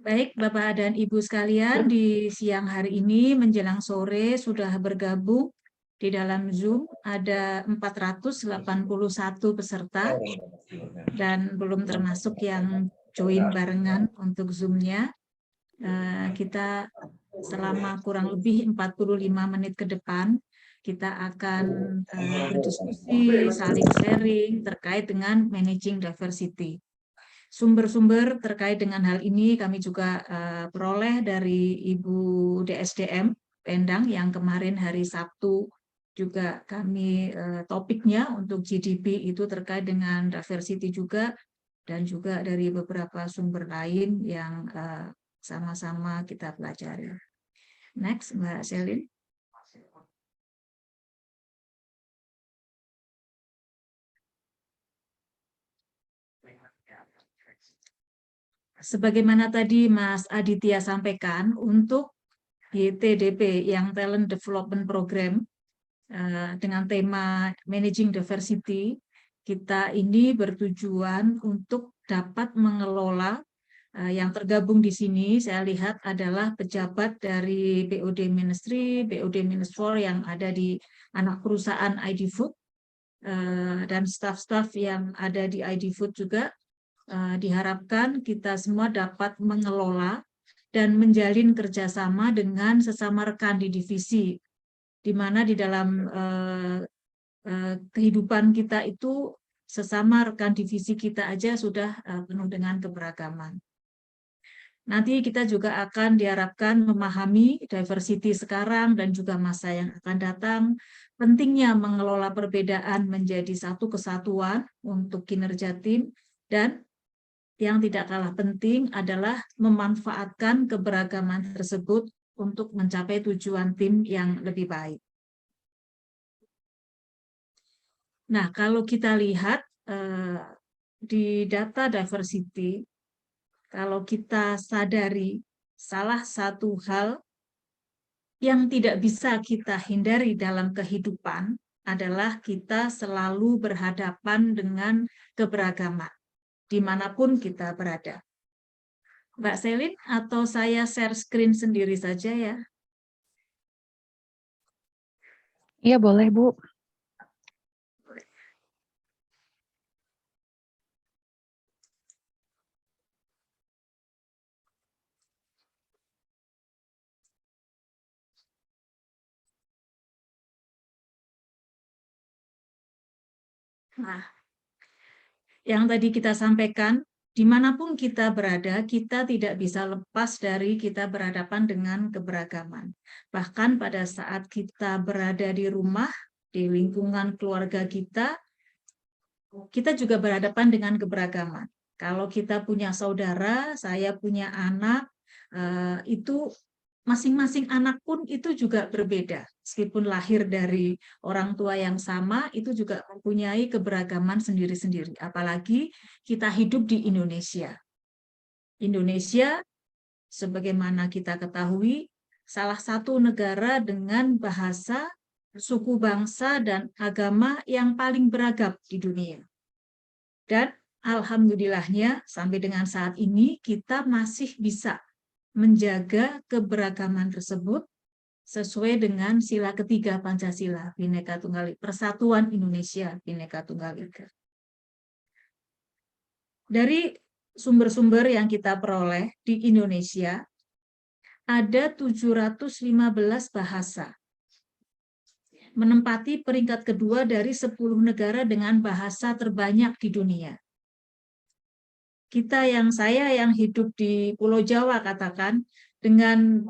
Baik, Bapak dan Ibu sekalian, di siang hari ini menjelang sore sudah bergabung di dalam Zoom ada 481 peserta dan belum termasuk yang join barengan untuk Zoom-nya. Kita selama kurang lebih 45 menit ke depan kita akan berdiskusi, saling sharing terkait dengan managing diversity. Sumber-sumber terkait dengan hal ini kami juga peroleh dari Ibu DSDM Pendang yang kemarin hari Sabtu juga kami topiknya untuk GDP itu terkait dengan diversity juga, dan juga dari beberapa sumber lain yang sama-sama kita pelajari. Next, Mbak Selin. Sebagaimana tadi Mas Aditya sampaikan, untuk YTDP yang Talent Development Program dengan tema Managing Diversity, kita ini bertujuan untuk dapat mengelola yang tergabung di sini. Saya lihat adalah pejabat dari BOD Ministry, BOD Ministfor yang ada di anak perusahaan ID Food, dan staf-staf yang ada di ID Food juga. Diharapkan kita semua dapat mengelola dan menjalin kerjasama dengan sesama rekan di divisi, di mana di dalam kehidupan kita itu sesama rekan divisi kita aja sudah penuh dengan keberagaman. Nanti kita juga akan diharapkan memahami diversity sekarang dan juga masa yang akan datang, pentingnya mengelola perbedaan menjadi satu kesatuan untuk kinerja tim, dan yang tidak kalah penting adalah memanfaatkan keberagaman tersebut untuk mencapai tujuan tim yang lebih baik. Nah, kalau kita lihat di data diversity, kalau kita sadari salah satu hal yang tidak bisa kita hindari dalam kehidupan adalah kita selalu berhadapan dengan keberagaman dimanapun kita berada. Mbak Selin, atau saya share screen sendiri saja ya? Iya, boleh, Bu. Nah, yang tadi kita sampaikan, dimanapun kita berada, kita tidak bisa lepas dari kita berhadapan dengan keberagaman. Bahkan pada saat kita berada di rumah, di lingkungan keluarga kita juga berhadapan dengan keberagaman. Kalau kita punya saudara, saya punya anak, itu masing-masing anak pun itu juga berbeda. Meskipun lahir dari orang tua yang sama, itu juga mempunyai keberagaman sendiri-sendiri. Apalagi kita hidup di Indonesia. Indonesia, sebagaimana kita ketahui, salah satu negara dengan bahasa, suku bangsa, dan agama yang paling beragam di dunia. Dan alhamdulillahnya sampai dengan saat ini kita masih bisa menjaga keberagaman tersebut sesuai dengan sila ketiga Pancasila, Bhinneka Tunggal Ika, Persatuan Indonesia Bhinneka Tunggal Ika. Dari sumber-sumber yang kita peroleh di Indonesia, ada 715 bahasa, menempati peringkat kedua dari 10 negara dengan bahasa terbanyak di dunia. Saya yang hidup di Pulau Jawa katakan, dengan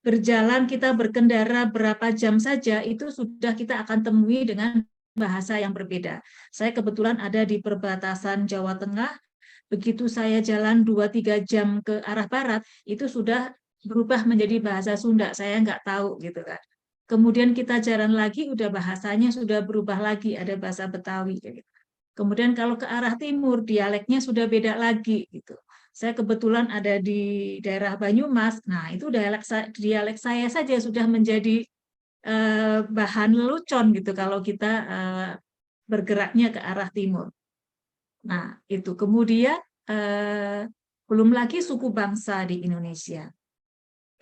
berjalan kita berkendara berapa jam saja itu sudah kita akan temui dengan bahasa yang berbeda. Saya kebetulan ada di perbatasan Jawa Tengah, begitu saya jalan 2-3 jam ke arah barat itu sudah berubah menjadi bahasa Sunda, saya nggak tahu gitu kan. Kemudian kita jalan lagi udah bahasanya sudah berubah lagi, ada bahasa Betawi gitu. Kemudian kalau ke arah timur, dialeknya sudah beda lagi gitu. Saya kebetulan ada di daerah Banyumas. Nah, itu dialek saya saja sudah menjadi bahan lelucon gitu kalau kita bergeraknya ke arah timur. Nah, itu kemudian Belum lagi suku bangsa di Indonesia.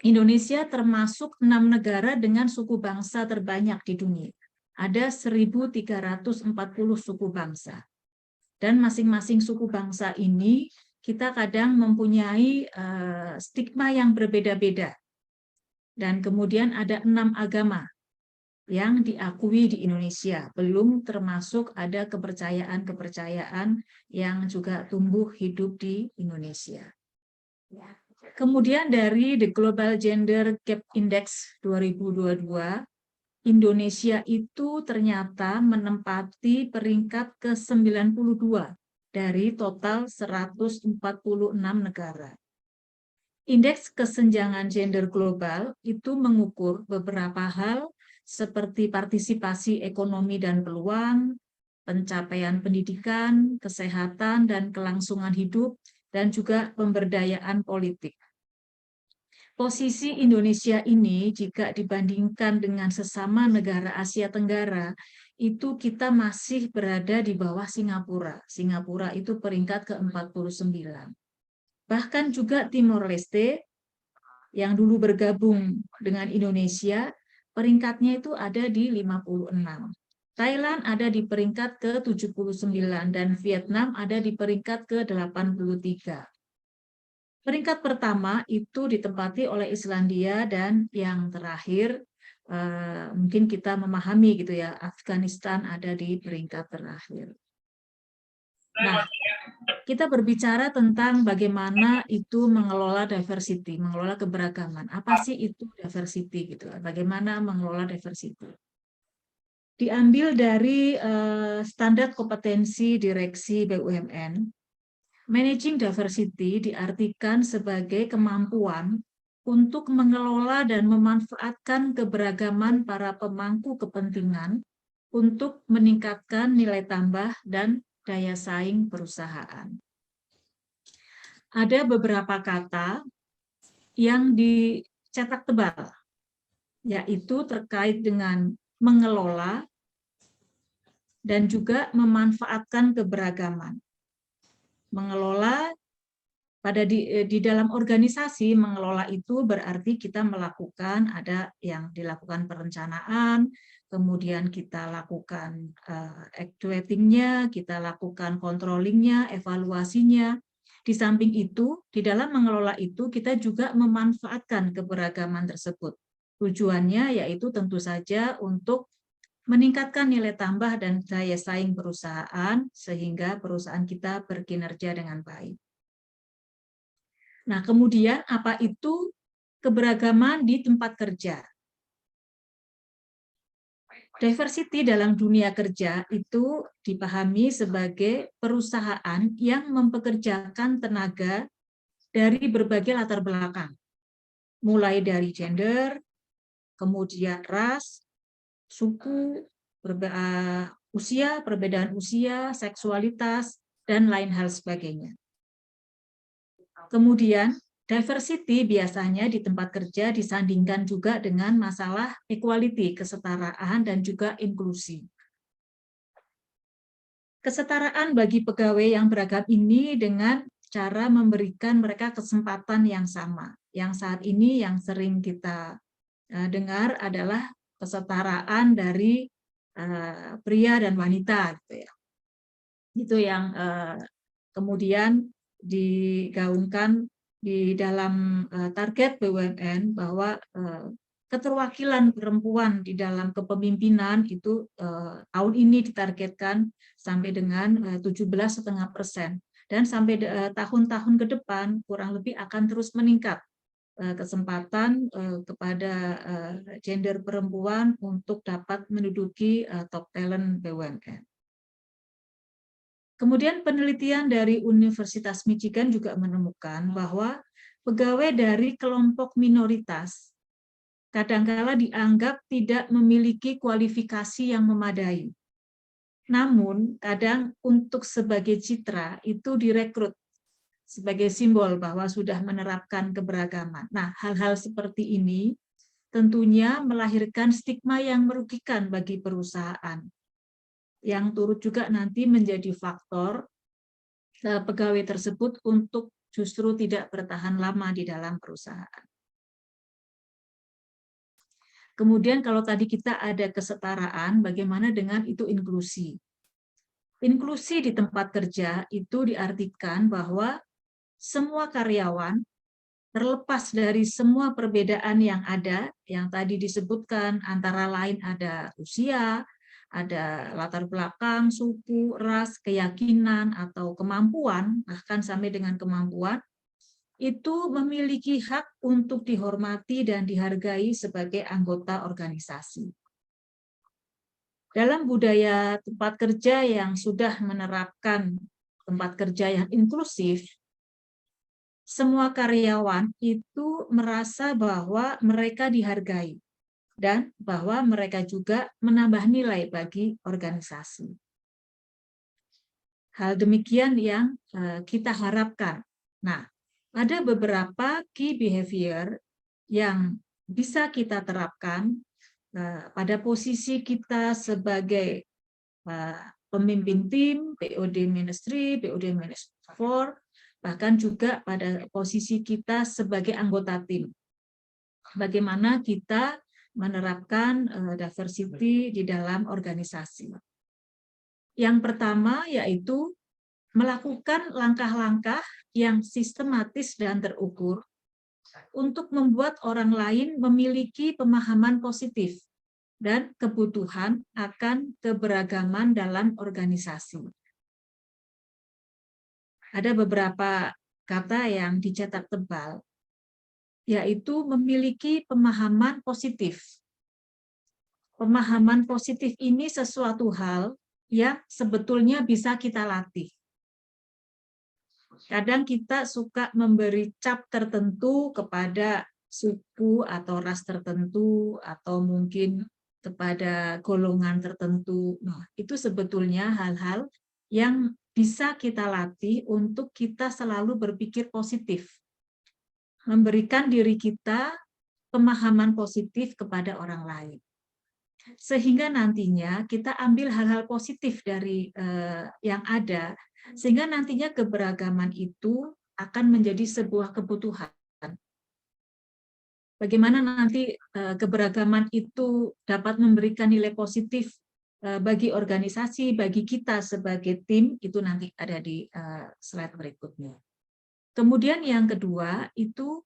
Indonesia termasuk 6 negara dengan suku bangsa terbanyak di dunia. Ada 1.340 suku bangsa. Dan masing-masing suku bangsa ini kita kadang mempunyai stigma yang berbeda-beda. Dan kemudian ada 6 agama yang diakui di Indonesia. Belum termasuk ada kepercayaan-kepercayaan yang juga tumbuh hidup di Indonesia. Kemudian dari The Global Gender Gap Index 2022, Indonesia itu ternyata menempati peringkat ke-92 dari total 146 negara. Indeks kesenjangan gender global itu mengukur beberapa hal seperti partisipasi ekonomi dan peluang, pencapaian pendidikan, kesehatan dan kelangsungan hidup, dan juga pemberdayaan politik. Posisi Indonesia ini jika dibandingkan dengan sesama negara Asia Tenggara, itu kita masih berada di bawah Singapura. Singapura itu peringkat ke-49. Bahkan juga Timor Leste yang dulu bergabung dengan Indonesia, peringkatnya itu ada di 56. Thailand ada di peringkat ke-79 dan Vietnam ada di peringkat ke-83. Peringkat pertama itu ditempati oleh Islandia dan yang terakhir mungkin kita memahami gitu ya, Afghanistan ada di peringkat terakhir. Nah, kita berbicara tentang bagaimana itu mengelola diversity, mengelola keberagaman. Apa sih itu diversity gitu? Bagaimana mengelola diversity? Diambil dari standar kompetensi direksi BUMN. Managing diversity diartikan sebagai kemampuan untuk mengelola dan memanfaatkan keberagaman para pemangku kepentingan untuk meningkatkan nilai tambah dan daya saing perusahaan. Ada beberapa kata yang dicetak tebal, yaitu terkait dengan mengelola dan juga memanfaatkan keberagaman. Mengelola di dalam organisasi, mengelola itu berarti kita melakukan, ada yang dilakukan perencanaan, kemudian kita lakukan actuating-nya, kita lakukan controlling-nya, evaluasinya. Di samping itu, di dalam mengelola itu kita juga memanfaatkan keberagaman tersebut. Tujuannya yaitu tentu saja untuk meningkatkan nilai tambah dan daya saing perusahaan sehingga perusahaan kita berkinerja dengan baik. Nah, kemudian apa itu keberagaman di tempat kerja? Diversity dalam dunia kerja itu dipahami sebagai perusahaan yang mempekerjakan tenaga dari berbagai latar belakang, mulai dari gender, kemudian ras, suku, usia, perbedaan usia, seksualitas, dan lain hal sebagainya. Kemudian, diversity biasanya di tempat kerja disandingkan juga dengan masalah equality, kesetaraan, dan juga inklusi. Kesetaraan bagi pegawai yang beragam ini dengan cara memberikan mereka kesempatan yang sama. Yang saat ini yang sering kita dengar adalah kesetaraan dari pria dan wanita, gitu ya. Itu yang kemudian digaungkan di dalam target BUMN bahwa keterwakilan perempuan di dalam kepemimpinan itu tahun ini ditargetkan sampai dengan 17,5%, dan sampai tahun-tahun ke depan kurang lebih akan terus meningkat kesempatan kepada gender perempuan untuk dapat menduduki top talent BUMN. Kemudian penelitian dari Universitas Michigan juga menemukan bahwa pegawai dari kelompok minoritas kadangkala dianggap tidak memiliki kualifikasi yang memadai. Namun, kadang untuk sebagai citra itu direkrut sebagai simbol bahwa sudah menerapkan keberagaman. Nah, hal-hal seperti ini tentunya melahirkan stigma yang merugikan bagi perusahaan, yang turut juga nanti menjadi faktor pegawai tersebut untuk justru tidak bertahan lama di dalam perusahaan. Kemudian kalau tadi kita ada kesetaraan, bagaimana dengan itu inklusi? Inklusi di tempat kerja itu diartikan bahwa semua karyawan, terlepas dari semua perbedaan yang ada, yang tadi disebutkan, antara lain ada usia, ada latar belakang, suku, ras, keyakinan, atau kemampuan, bahkan sampai dengan kemampuan, itu memiliki hak untuk dihormati dan dihargai sebagai anggota organisasi. Dalam budaya tempat kerja yang sudah menerapkan tempat kerja yang inklusif, semua karyawan itu merasa bahwa mereka dihargai dan bahwa mereka juga menambah nilai bagi organisasi. Hal demikian yang kita harapkan. Nah, ada beberapa key behavior yang bisa kita terapkan pada posisi kita sebagai pemimpin tim, BOD Ministry, BOD Ministry, bahkan juga pada posisi kita sebagai anggota tim. Bagaimana kita menerapkan diversity di dalam organisasi. Yang pertama yaitu melakukan langkah-langkah yang sistematis dan terukur untuk membuat orang lain memiliki pemahaman positif dan kebutuhan akan keberagaman dalam organisasi. Ada beberapa kata yang dicetak tebal, yaitu memiliki pemahaman positif. Pemahaman positif ini sesuatu hal yang sebetulnya bisa kita latih. Kadang kita suka memberi cap tertentu kepada suku atau ras tertentu, atau mungkin kepada golongan tertentu. Nah, itu sebetulnya hal-hal yang bisa kita latih untuk kita selalu berpikir positif. Memberikan diri kita pemahaman positif kepada orang lain. Sehingga nantinya kita ambil hal-hal positif dari yang ada, sehingga nantinya keberagaman itu akan menjadi sebuah kebutuhan. Bagaimana nanti keberagaman itu dapat memberikan nilai positif bagi organisasi, bagi kita sebagai tim, itu nanti ada di slide berikutnya. Kemudian yang kedua itu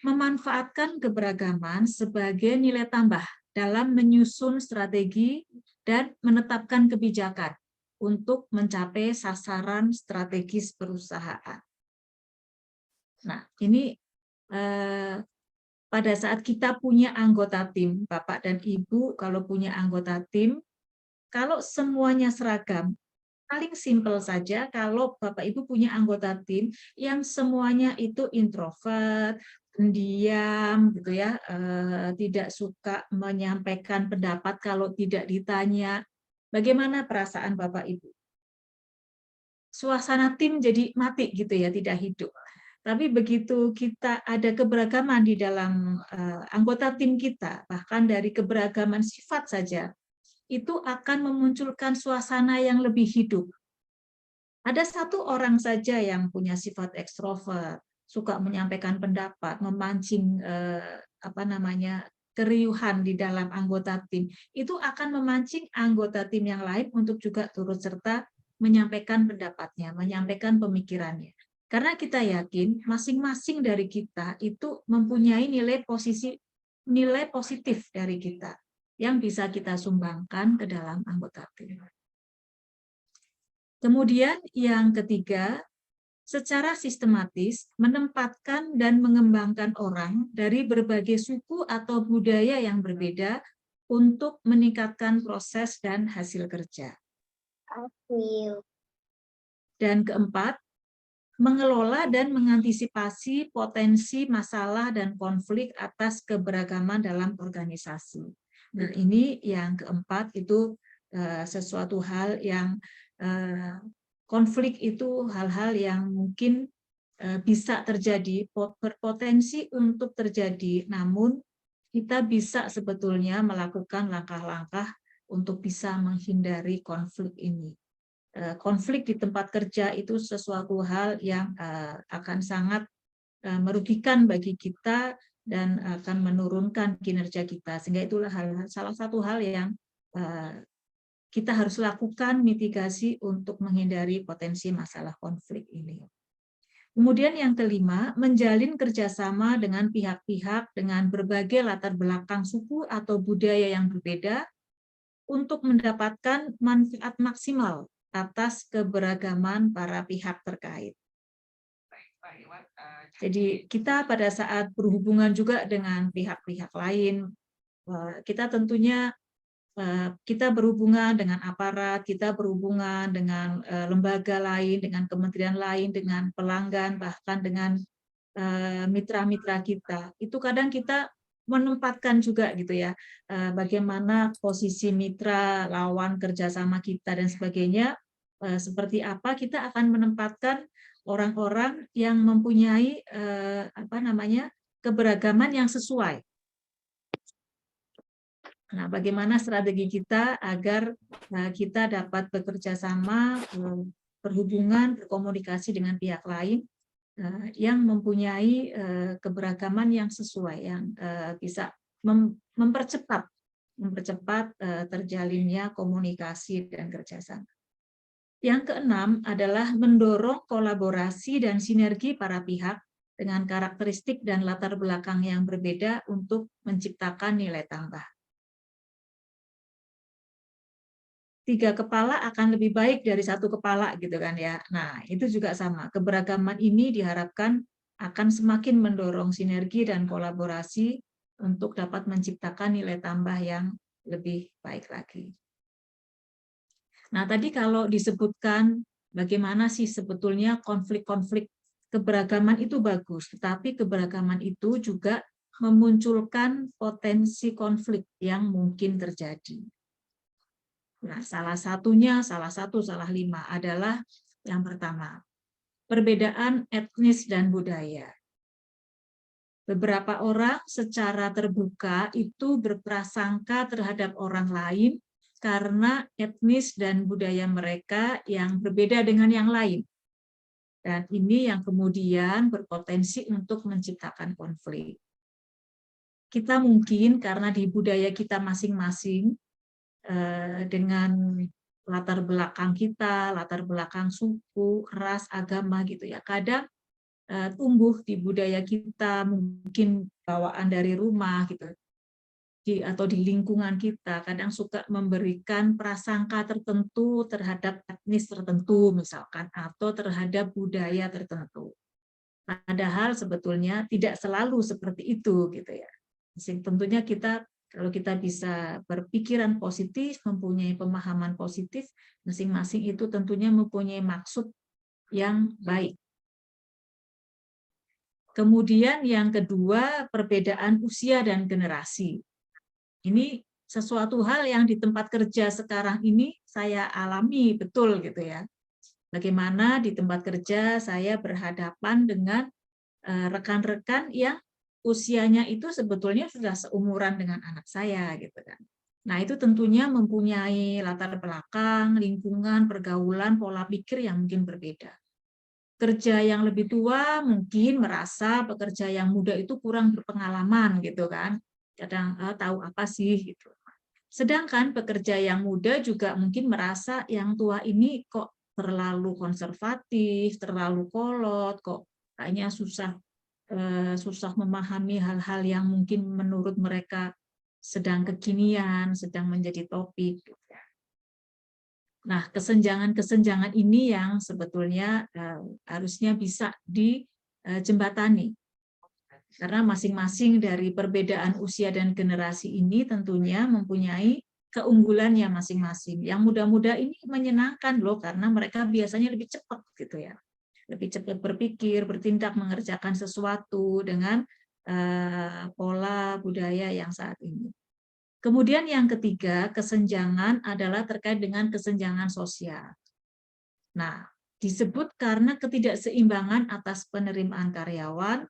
memanfaatkan keberagaman sebagai nilai tambah dalam menyusun strategi dan menetapkan kebijakan untuk mencapai sasaran strategis perusahaan. Nah, ini pada saat kita punya anggota tim, Bapak dan Ibu, kalau punya anggota tim, kalau semuanya seragam, paling simpel saja kalau Bapak Ibu punya anggota tim yang semuanya itu introvert, pendiam, gitu ya, tidak suka menyampaikan pendapat kalau tidak ditanya. Bagaimana perasaan Bapak Ibu? Suasana tim jadi mati gitu ya, tidak hidup. Tapi begitu kita ada keberagaman di dalam anggota tim kita, bahkan dari keberagaman sifat saja, itu akan memunculkan suasana yang lebih hidup. Ada satu orang saja yang punya sifat ekstrovert, suka menyampaikan pendapat, memancing keriuhan di dalam anggota tim, itu akan memancing anggota tim yang lain untuk juga turut serta menyampaikan pendapatnya, menyampaikan pemikirannya. Karena kita yakin masing-masing dari kita itu mempunyai nilai positif dari kita yang bisa kita sumbangkan ke dalam anggota tim. Kemudian yang ketiga, secara sistematis menempatkan dan mengembangkan orang dari berbagai suku atau budaya yang berbeda untuk meningkatkan proses dan hasil kerja. Dan keempat, mengelola dan mengantisipasi potensi masalah dan konflik atas keberagaman dalam organisasi. Nah, ini yang keempat itu sesuatu hal yang konflik itu hal-hal yang mungkin bisa terjadi, berpotensi untuk terjadi, namun kita bisa sebetulnya melakukan langkah-langkah untuk bisa menghindari konflik ini. konflik di tempat kerja itu sesuatu hal yang akan sangat merugikan bagi kita dan akan menurunkan kinerja kita. Sehingga itulah salah satu hal yang kita harus lakukan mitigasi untuk menghindari potensi masalah konflik ini. Kemudian yang kelima, menjalin kerjasama dengan pihak-pihak dengan berbagai latar belakang suku atau budaya yang berbeda untuk mendapatkan manfaat maksimal atas keberagaman para pihak terkait. Jadi kita pada saat berhubungan juga dengan pihak-pihak lain, kita tentunya kita berhubungan dengan aparat, kita berhubungan dengan lembaga lain, dengan kementerian lain, dengan pelanggan, bahkan dengan mitra-mitra kita. Itu kadang kita menempatkan juga gitu ya, bagaimana posisi mitra, lawan kerjasama kita dan sebagainya, seperti apa kita akan menempatkan orang-orang yang mempunyai keberagaman yang sesuai. Nah, bagaimana strategi kita agar kita dapat bekerja sama, berhubungan, berkomunikasi dengan pihak lain yang mempunyai keberagaman yang sesuai, yang bisa mempercepat terjalinnya komunikasi dan kerjasama. Yang keenam adalah mendorong kolaborasi dan sinergi para pihak dengan karakteristik dan latar belakang yang berbeda untuk menciptakan nilai tambah. 3 kepala akan lebih baik dari 1 kepala gitu kan ya. Nah, itu juga sama. Keberagaman ini diharapkan akan semakin mendorong sinergi dan kolaborasi untuk dapat menciptakan nilai tambah yang lebih baik lagi. Nah, tadi kalau disebutkan bagaimana sih sebetulnya konflik-konflik keberagaman itu bagus, tetapi keberagaman itu juga memunculkan potensi konflik yang mungkin terjadi. Nah, salah 5 adalah yang pertama, perbedaan etnis dan budaya. Beberapa orang secara terbuka itu berprasangka terhadap orang lain karena etnis dan budaya mereka yang berbeda dengan yang lain. Dan ini yang kemudian berpotensi untuk menciptakan konflik. Kita mungkin karena di budaya kita masing-masing, dengan latar belakang kita, latar belakang suku, ras, agama gitu ya. Kadang tumbuh di budaya kita, mungkin bawaan dari rumah gitu, atau di lingkungan kita, kadang suka memberikan prasangka tertentu terhadap etnis tertentu misalkan, atau terhadap budaya tertentu. Padahal sebetulnya tidak selalu seperti itu gitu ya. Tentunya kalau kita bisa berpikiran positif, mempunyai pemahaman positif, masing-masing itu tentunya mempunyai maksud yang baik. Kemudian yang kedua, perbedaan usia dan generasi. Ini sesuatu hal yang di tempat kerja sekarang ini saya alami betul gitu ya. Bagaimana di tempat kerja saya berhadapan dengan rekan-rekan yang usianya itu sebetulnya sudah seumuran dengan anak saya gitu kan. Nah, itu tentunya mempunyai latar belakang, lingkungan, pergaulan, pola pikir yang mungkin berbeda. Kerja yang lebih tua mungkin merasa pekerja yang muda itu kurang berpengalaman gitu kan. Kadang tahu apa sih gitu. Sedangkan pekerja yang muda juga mungkin merasa yang tua ini kok terlalu konservatif, terlalu kolot, kok kayaknya susah memahami hal-hal yang mungkin menurut mereka sedang kekinian, sedang menjadi topik. Nah, kesenjangan-kesenjangan ini yang sebetulnya harusnya bisa dijembatani. Karena masing-masing dari perbedaan usia dan generasi ini tentunya mempunyai keunggulannya masing-masing. Yang muda-muda ini menyenangkan loh, karena mereka biasanya lebih cepat gitu ya. Lebih cepat berpikir, bertindak, mengerjakan sesuatu dengan pola budaya yang saat ini. Kemudian yang ketiga, kesenjangan adalah terkait dengan kesenjangan sosial. Nah, disebut karena ketidakseimbangan atas penerimaan karyawan,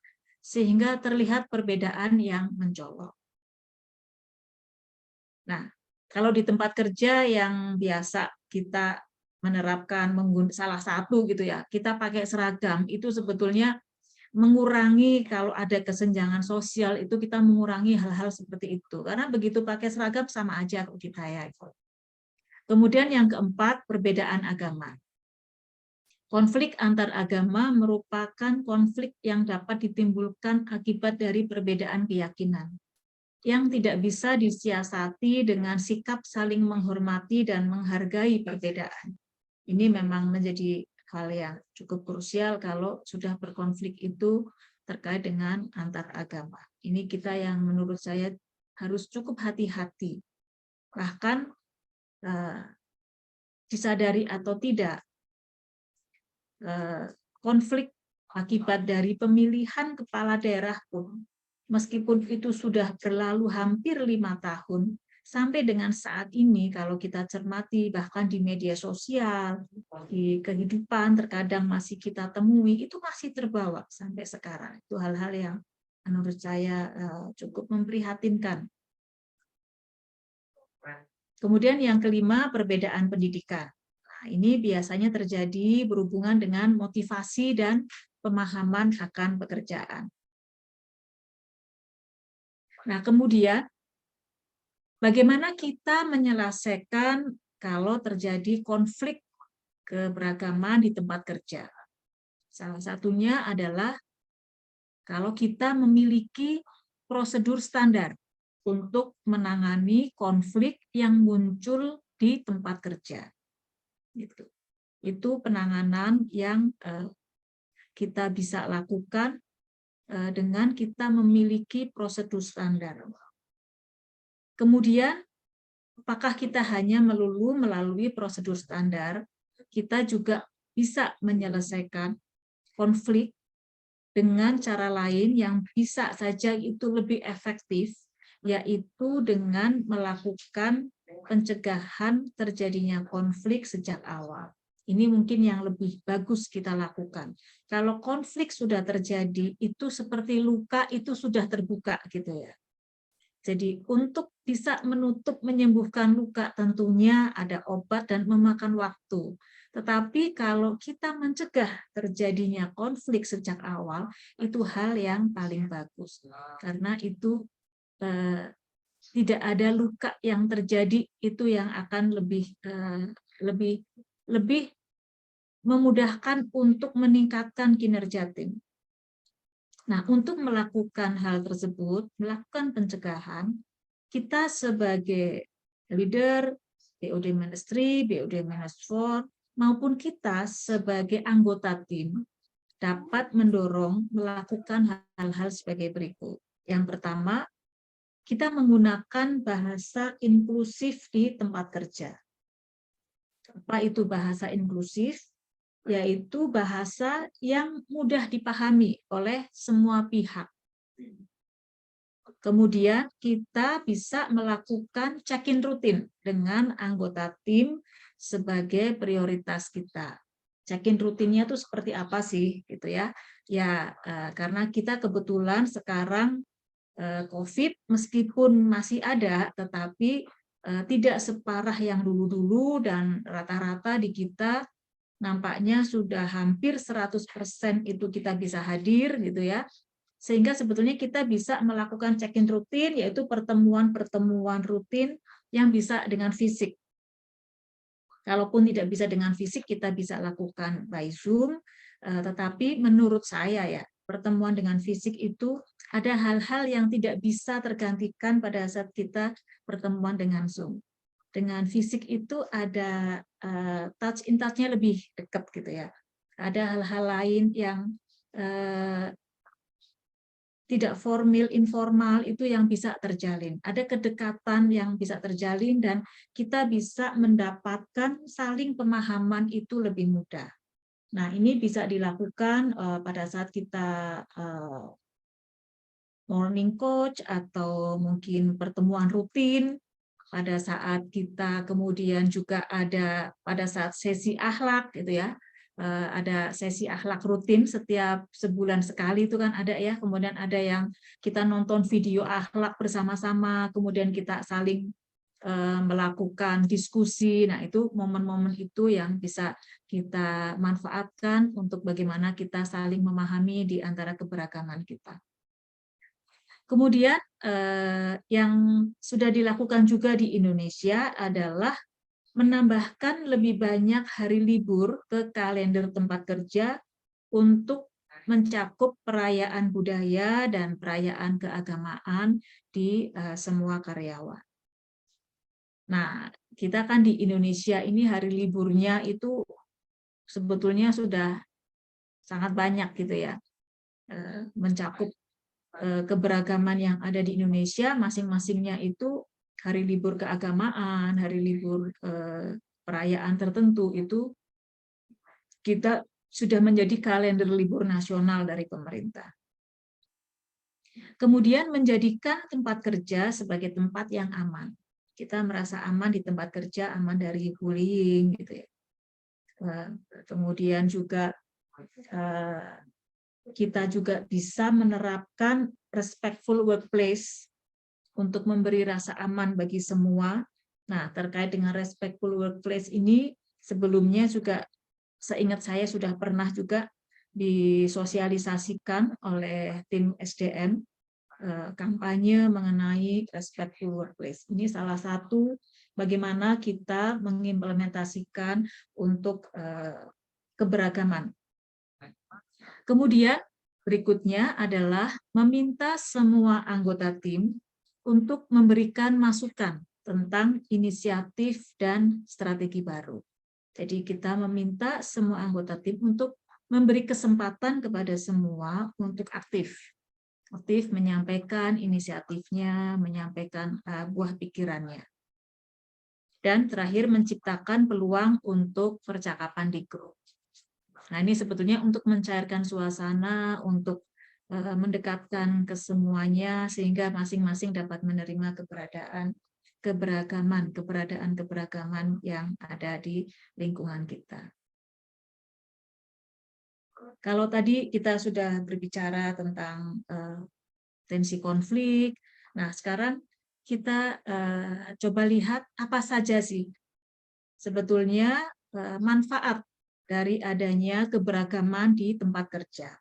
sehingga terlihat perbedaan yang mencolok. Nah, kalau di tempat kerja yang biasa kita menerapkan salah satu gitu ya, kita pakai seragam itu sebetulnya mengurangi kalau ada kesenjangan sosial itu kita mengurangi hal-hal seperti itu karena begitu pakai seragam sama aja bagi saya. Kemudian yang keempat, perbedaan agama. Konflik antar agama merupakan konflik yang dapat ditimbulkan akibat dari perbedaan keyakinan yang tidak bisa disiasati dengan sikap saling menghormati dan menghargai perbedaan. Ini memang menjadi hal yang cukup krusial kalau sudah berkonflik itu terkait dengan antar agama. Ini kita yang menurut saya harus cukup hati-hati. Bahkan disadari atau tidak, konflik akibat dari pemilihan kepala daerah pun, meskipun itu sudah berlalu hampir 5 tahun, sampai dengan saat ini kalau kita cermati bahkan di media sosial, di kehidupan terkadang masih kita temui, itu masih terbawa sampai sekarang. Itu hal-hal yang menurut saya cukup memprihatinkan. Kemudian yang kelima, perbedaan pendidikan. Nah, ini biasanya terjadi berhubungan dengan motivasi dan pemahaman akan pekerjaan. Nah, kemudian bagaimana kita menyelesaikan kalau terjadi konflik keberagaman di tempat kerja? Salah satunya adalah kalau kita memiliki prosedur standar untuk menangani konflik yang muncul di tempat kerja. Itu penanganan yang kita bisa lakukan dengan kita memiliki prosedur standar. Kemudian, apakah kita hanya melulu melalui prosedur standar, kita juga bisa menyelesaikan konflik dengan cara lain yang bisa saja itu lebih efektif, yaitu dengan melakukan pencegahan terjadinya konflik sejak awal. Ini mungkin yang lebih bagus kita lakukan. Kalau konflik sudah terjadi, itu seperti luka, itu sudah terbuka gitu ya. Jadi untuk bisa menutup, menyembuhkan luka tentunya ada obat dan memakan waktu. Tetapi kalau kita mencegah terjadinya konflik sejak awal, itu hal yang paling bagus. Karena itu tidak ada luka yang terjadi, itu yang akan lebih memudahkan untuk meningkatkan kinerja tim. Nah, untuk melakukan hal tersebut, melakukan pencegahan, kita sebagai leader, BOD Ministry, BOD Ministry, maupun kita sebagai anggota tim, dapat mendorong melakukan hal-hal sebagai berikut. Yang pertama, kita menggunakan bahasa inklusif di tempat kerja. Apa itu bahasa inklusif? Yaitu bahasa yang mudah dipahami oleh semua pihak. Kemudian kita bisa melakukan check-in rutin dengan anggota tim sebagai prioritas kita. Check-in rutinnya itu seperti apa sih, gitu ya? Ya, karena kita kebetulan sekarang COVID meskipun masih ada, tetapi tidak separah yang dulu-dulu dan rata-rata di kita nampaknya sudah hampir 100% itu kita bisa hadir gitu ya. Sehingga sebetulnya kita bisa melakukan check-in rutin, yaitu pertemuan-pertemuan rutin yang bisa dengan fisik. Kalaupun tidak bisa dengan fisik, kita bisa lakukan by Zoom, tetapi menurut saya ya, pertemuan dengan fisik itu ada hal-hal yang tidak bisa tergantikan pada saat kita pertemuan dengan Zoom. Dengan fisik itu ada touch in touch-nya lebih dekat gitu ya. Ada hal-hal lain yang tidak formal, informal itu yang bisa terjalin. Ada kedekatan yang bisa terjalin dan kita bisa mendapatkan saling pemahaman itu lebih mudah. Nah, ini bisa dilakukan pada saat kita morning coach atau mungkin pertemuan rutin. Pada saat kita kemudian juga ada pada saat sesi akhlak gitu ya, ada sesi akhlak rutin setiap sebulan sekali itu kan ada ya, kemudian ada yang kita nonton video akhlak bersama-sama, kemudian kita saling melakukan diskusi. Nah, itu momen-momen itu yang bisa kita manfaatkan untuk bagaimana kita saling memahami di antara keberagaman kita. Kemudian yang sudah dilakukan juga di Indonesia adalah menambahkan lebih banyak hari libur ke kalender tempat kerja untuk mencakup perayaan budaya dan perayaan keagamaan di semua karyawan. Nah, kita kan di Indonesia ini hari liburnya itu sebetulnya sudah sangat banyak gitu ya, mencakup keberagaman yang ada di Indonesia, masing-masingnya itu hari libur keagamaan, hari libur perayaan tertentu itu kita sudah menjadi kalender libur nasional dari pemerintah. Kemudian menjadikan tempat kerja sebagai tempat yang aman. Kita merasa aman di tempat kerja, aman dari bullying gitu ya. Kemudian juga kita juga bisa menerapkan respectful workplace untuk memberi rasa aman bagi semua. Nah, terkait dengan respectful workplace ini, sebelumnya juga seingat saya sudah pernah juga disosialisasikan oleh tim SDM kampanye mengenai respectful workplace. Ini salah satu bagaimana kita mengimplementasikan untuk keberagaman. Kemudian berikutnya adalah meminta semua anggota tim untuk memberikan masukan tentang inisiatif dan strategi baru. Jadi kita meminta semua anggota tim untuk memberi kesempatan kepada semua untuk aktif menyampaikan inisiatifnya, menyampaikan buah pikirannya. Dan terakhir menciptakan peluang untuk percakapan di grup. Nah, ini sebetulnya untuk mencairkan suasana, untuk mendekatkan ke semuanya sehingga masing-masing dapat menerima keberagaman yang ada di lingkungan kita. Kalau tadi kita sudah berbicara tentang tensi konflik, nah sekarang kita coba lihat apa saja sih sebetulnya manfaat dari adanya keberagaman di tempat kerja.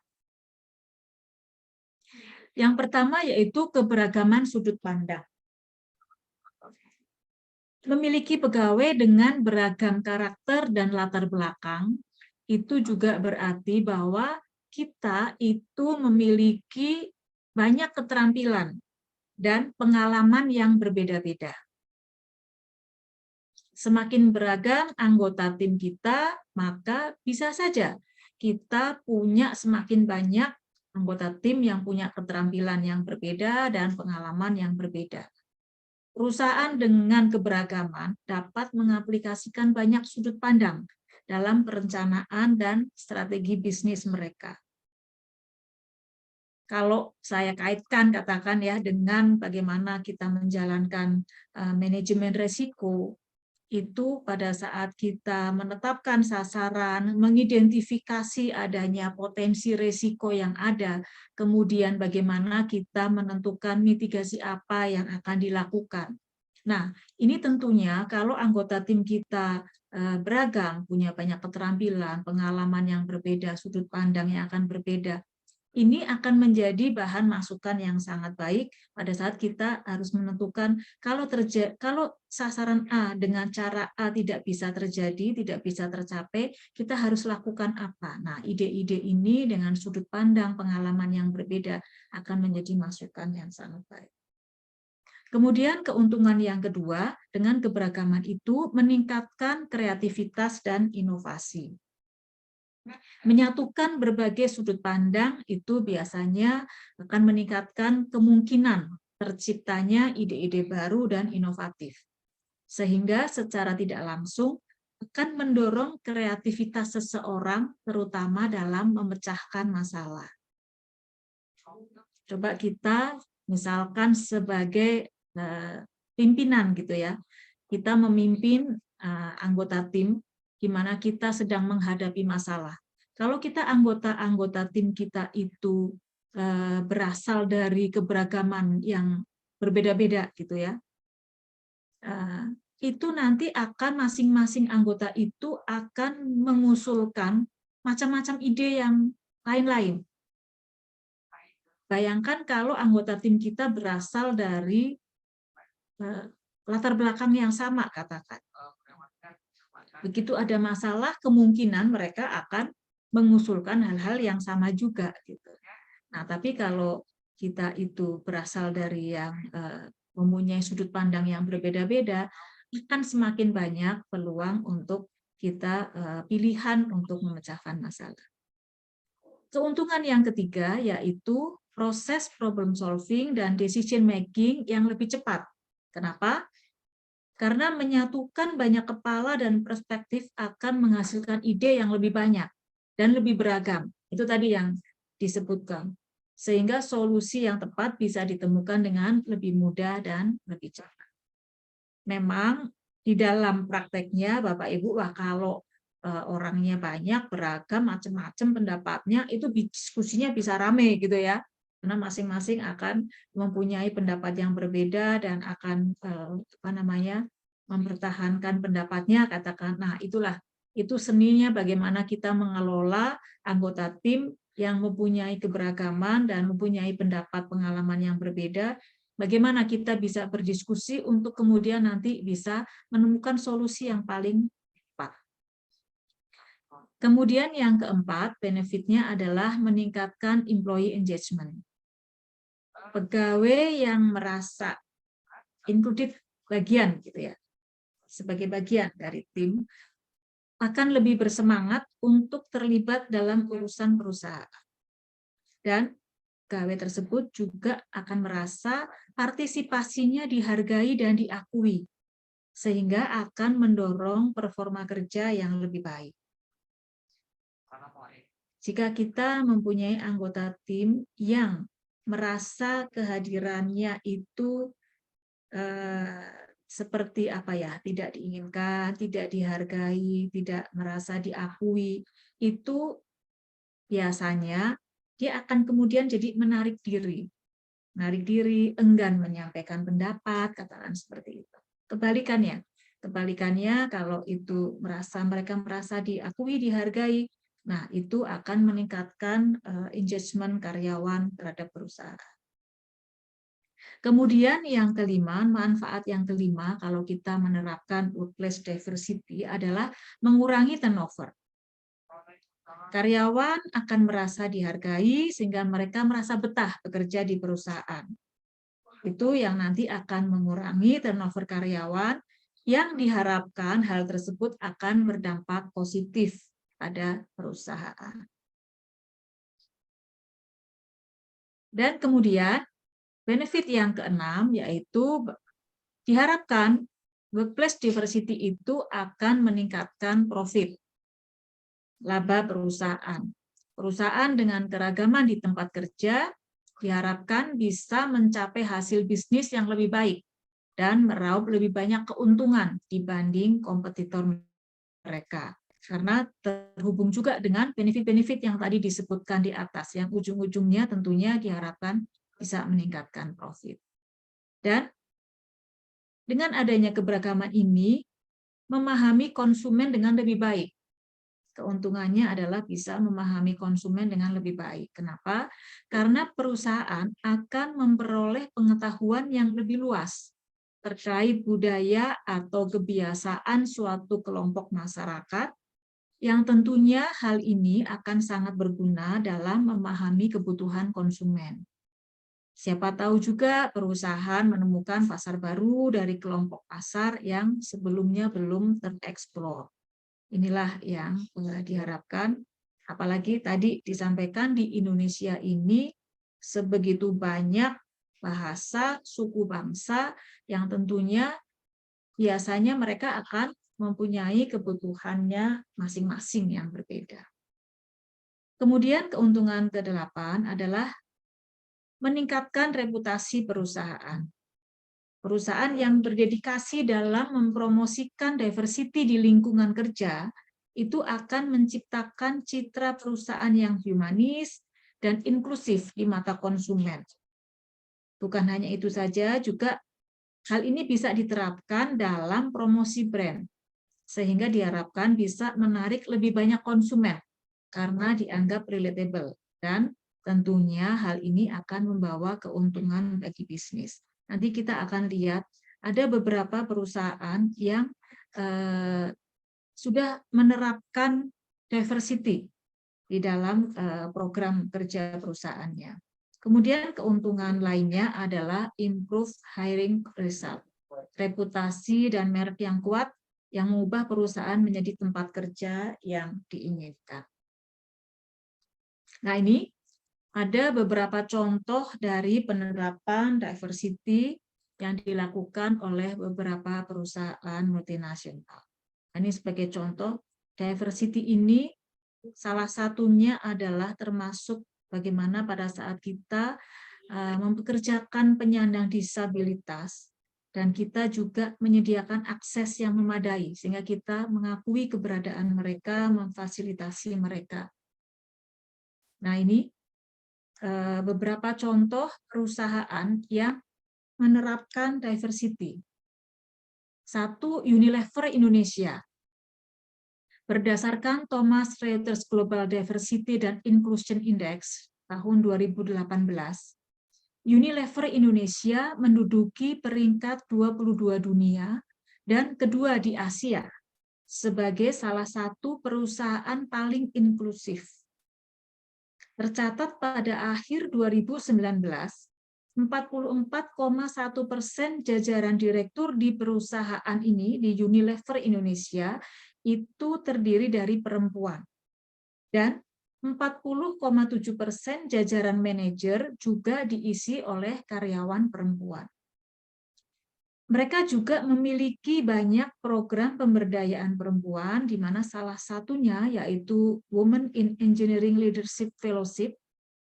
Yang pertama yaitu keberagaman sudut pandang. Memiliki pegawai dengan beragam karakter dan latar belakang, itu juga berarti bahwa kita itu memiliki banyak keterampilan dan pengalaman yang berbeda-beda. Semakin beragam anggota tim kita, maka bisa saja kita punya semakin banyak anggota tim yang punya keterampilan yang berbeda dan pengalaman yang berbeda. Perusahaan dengan keberagaman dapat mengaplikasikan banyak sudut pandang dalam perencanaan dan strategi bisnis mereka. Kalau saya kaitkan, katakan ya, dengan bagaimana kita menjalankan manajemen risiko, itu pada saat kita menetapkan sasaran, mengidentifikasi adanya potensi risiko yang ada, kemudian bagaimana kita menentukan mitigasi apa yang akan dilakukan. Nah, ini tentunya kalau anggota tim kita beragam, punya banyak keterampilan, pengalaman yang berbeda, sudut pandang yang akan berbeda, ini akan menjadi bahan masukan yang sangat baik pada saat kita harus menentukan kalau sasaran A dengan cara A tidak bisa terjadi, tidak bisa tercapai, kita harus lakukan apa. Nah, ide-ide ini dengan sudut pandang pengalaman yang berbeda akan menjadi masukan yang sangat baik. Kemudian keuntungan yang kedua, dengan keberagaman itu meningkatkan kreativitas dan inovasi. Menyatukan berbagai sudut pandang itu biasanya akan meningkatkan kemungkinan terciptanya ide-ide baru dan inovatif. Sehingga secara tidak langsung akan mendorong kreativitas seseorang, terutama dalam memecahkan masalah. Coba kita misalkan sebagai pimpinan gitu ya, kita memimpin anggota tim di mana kita sedang menghadapi masalah. Kalau kita anggota tim kita itu berasal dari keberagaman yang berbeda-beda gitu ya, itu nanti akan masing-masing anggota itu akan mengusulkan macam-macam ide yang lain-lain. Bayangkan kalau anggota tim kita berasal dari latar belakang yang sama, katakan. Begitu ada masalah, kemungkinan mereka akan mengusulkan hal-hal yang sama juga. Gitu. Nah, tapi kalau kita itu berasal dari yang mempunyai sudut pandang yang berbeda-beda, akan semakin banyak peluang untuk kita pilihan untuk memecahkan masalah. Keuntungan yang ketiga yaitu proses problem solving dan decision making yang lebih cepat. Kenapa? Karena menyatukan banyak kepala dan perspektif akan menghasilkan ide yang lebih banyak dan lebih beragam. Itu tadi yang disebutkan. Sehingga solusi yang tepat bisa ditemukan dengan lebih mudah dan lebih cepat. Memang di dalam prakteknya Bapak Ibu, kalau orangnya banyak, beragam, macam-macam pendapatnya, itu diskusinya bisa rame gitu ya. Karena masing-masing akan mempunyai pendapat yang berbeda dan akan mempertahankan pendapatnya, katakan. Nah, itu seninya bagaimana kita mengelola anggota tim yang mempunyai keberagaman dan mempunyai pendapat pengalaman yang berbeda. Bagaimana kita bisa berdiskusi untuk kemudian nanti bisa menemukan solusi yang paling tepat. Kemudian yang keempat, benefitnya adalah meningkatkan employee engagement. Pegawai yang merasa included bagian gitu ya, sebagai bagian dari tim, akan lebih bersemangat untuk terlibat dalam urusan perusahaan. Dan pegawai tersebut juga akan merasa partisipasinya dihargai dan diakui, sehingga akan mendorong performa kerja yang lebih baik. Jika kita mempunyai anggota tim yang merasa kehadirannya itu seperti tidak diinginkan, tidak dihargai, tidak merasa diakui, itu biasanya dia akan kemudian jadi menarik diri, enggan menyampaikan pendapat, katakan seperti itu. Kebalikannya kalau itu mereka merasa diakui, dihargai, nah itu akan meningkatkan engagement karyawan terhadap perusahaan. Kemudian yang kelima, manfaat yang kelima kalau kita menerapkan workplace diversity adalah mengurangi turnover. Karyawan akan merasa dihargai sehingga mereka merasa betah bekerja di perusahaan. Itu yang nanti akan mengurangi turnover karyawan, yang diharapkan hal tersebut akan berdampak positif pada perusahaan. Dan kemudian benefit yang keenam yaitu diharapkan workplace diversity itu akan meningkatkan profit, laba perusahaan. Perusahaan dengan keragaman di tempat kerja diharapkan bisa mencapai hasil bisnis yang lebih baik dan meraup lebih banyak keuntungan dibanding kompetitor mereka. Karena terhubung juga dengan benefit-benefit yang tadi disebutkan di atas, yang ujung-ujungnya tentunya diharapkan bisa meningkatkan profit. Dan dengan adanya keberagaman ini, memahami konsumen dengan lebih baik. Keuntungannya adalah bisa memahami konsumen dengan lebih baik. Kenapa? Karena perusahaan akan memperoleh pengetahuan yang lebih luas terkait budaya atau kebiasaan suatu kelompok masyarakat, yang tentunya hal ini akan sangat berguna dalam memahami kebutuhan konsumen. Siapa tahu juga perusahaan menemukan pasar baru dari kelompok pasar yang sebelumnya belum tereksplor. Inilah yang diharapkan, apalagi tadi disampaikan di Indonesia ini sebegitu banyak bahasa, suku bangsa yang tentunya biasanya mereka akan mempunyai kebutuhannya masing-masing yang berbeda. Kemudian keuntungan ke-8 adalah meningkatkan reputasi perusahaan. Perusahaan yang berdedikasi dalam mempromosikan diversity di lingkungan kerja itu akan menciptakan citra perusahaan yang humanis dan inklusif di mata konsumen. Bukan hanya itu saja, juga Hal ini bisa diterapkan dalam promosi brand, sehingga diharapkan bisa menarik lebih banyak konsumen karena dianggap relatable, dan tentunya hal ini akan membawa keuntungan bagi bisnis. Nanti kita akan lihat ada beberapa perusahaan yang sudah menerapkan diversity di dalam program kerja perusahaannya. Kemudian keuntungan lainnya adalah improve hiring result. Reputasi dan merek yang kuat yang mengubah perusahaan menjadi tempat kerja yang diinginkan. Nah, ini ada beberapa contoh dari penerapan diversity yang dilakukan oleh beberapa perusahaan multinasional. Ini sebagai contoh, diversity ini salah satunya adalah termasuk bagaimana pada saat kita mempekerjakan penyandang disabilitas dan kita juga menyediakan akses yang memadai sehingga kita mengakui keberadaan mereka, memfasilitasi mereka. Nah, ini beberapa contoh perusahaan yang menerapkan diversity. Satu, Unilever Indonesia. Berdasarkan Thomson Reuters Global Diversity dan Inclusion Index tahun 2018, Unilever Indonesia menduduki peringkat 22 dunia dan kedua di Asia sebagai salah satu perusahaan paling inklusif. Tercatat pada akhir 2019, 44,1% jajaran direktur di perusahaan ini di Unilever Indonesia itu terdiri dari perempuan. Dan 40,7% jajaran manajer juga diisi oleh karyawan perempuan. Mereka juga memiliki banyak program pemberdayaan perempuan, di mana salah satunya yaitu Women in Engineering Leadership Fellowship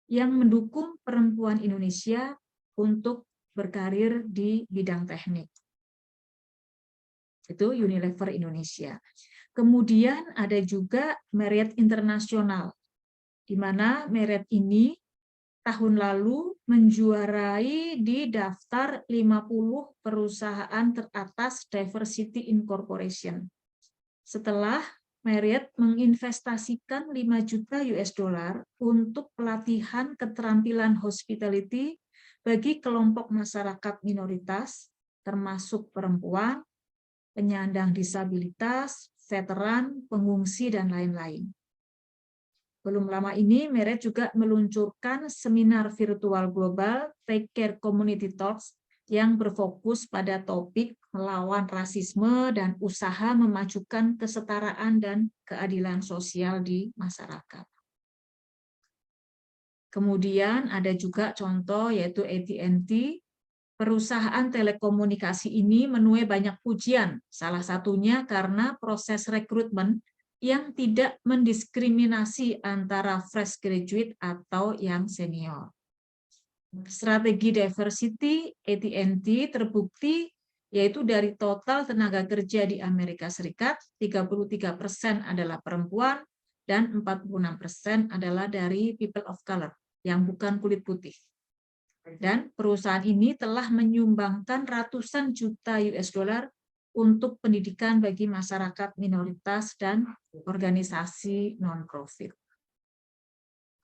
yang mendukung perempuan Indonesia untuk berkarir di bidang teknik. Itu Unilever Indonesia. Kemudian ada juga Marriott International, di mana Marriott ini tahun lalu menjuarai di daftar 50 perusahaan teratas Diversity Incorporation. Setelah Marriott menginvestasikan 5 juta US dollar untuk pelatihan keterampilan hospitality bagi kelompok masyarakat minoritas, termasuk perempuan, penyandang disabilitas, veteran, pengungsi, dan lain-lain. Belum lama ini, Marriott juga meluncurkan seminar virtual global Take Care Community Talks yang berfokus pada topik melawan rasisme dan usaha memajukan kesetaraan dan keadilan sosial di masyarakat. Kemudian ada juga contoh yaitu AT&T. Perusahaan telekomunikasi ini menuai banyak pujian, salah satunya karena proses rekrutmen yang tidak mendiskriminasi antara fresh graduate atau yang senior. Strategi diversity AT&T terbukti yaitu dari total tenaga kerja di Amerika Serikat, 33% adalah perempuan dan 46% adalah dari people of color yang bukan kulit putih. Dan perusahaan ini telah menyumbangkan ratusan juta US dollar untuk pendidikan bagi masyarakat minoritas dan organisasi non-profit.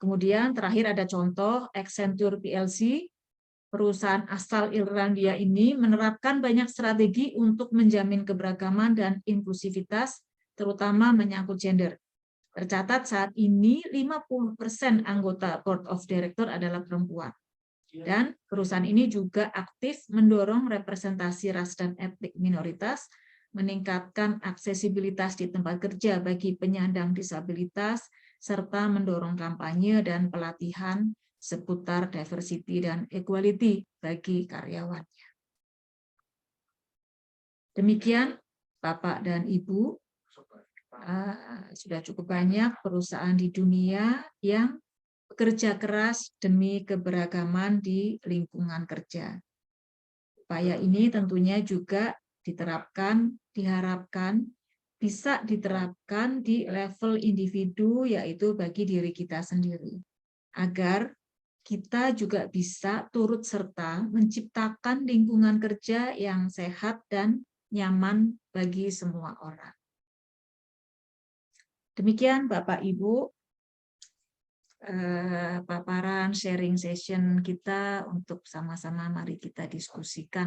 Kemudian terakhir ada contoh Accenture PLC, perusahaan asal Irlandia ini menerapkan banyak strategi untuk menjamin keberagaman dan inklusivitas, terutama menyangkut gender. Tercatat saat ini 50% anggota Board of Director adalah perempuan. Dan perusahaan ini juga aktif mendorong representasi ras dan etnik minoritas, meningkatkan aksesibilitas di tempat kerja bagi penyandang disabilitas, serta mendorong kampanye dan pelatihan seputar diversity dan equality bagi karyawannya. Demikian, Bapak dan Ibu, sudah cukup banyak perusahaan di dunia yang bekerja keras demi keberagaman di lingkungan kerja. Upaya ini tentunya juga diharapkan bisa diterapkan di level individu, yaitu bagi diri kita sendiri, agar kita juga bisa turut serta menciptakan lingkungan kerja yang sehat dan nyaman bagi semua orang. Demikian Bapak Ibu, paparan sharing session kita untuk sama-sama mari kita diskusikan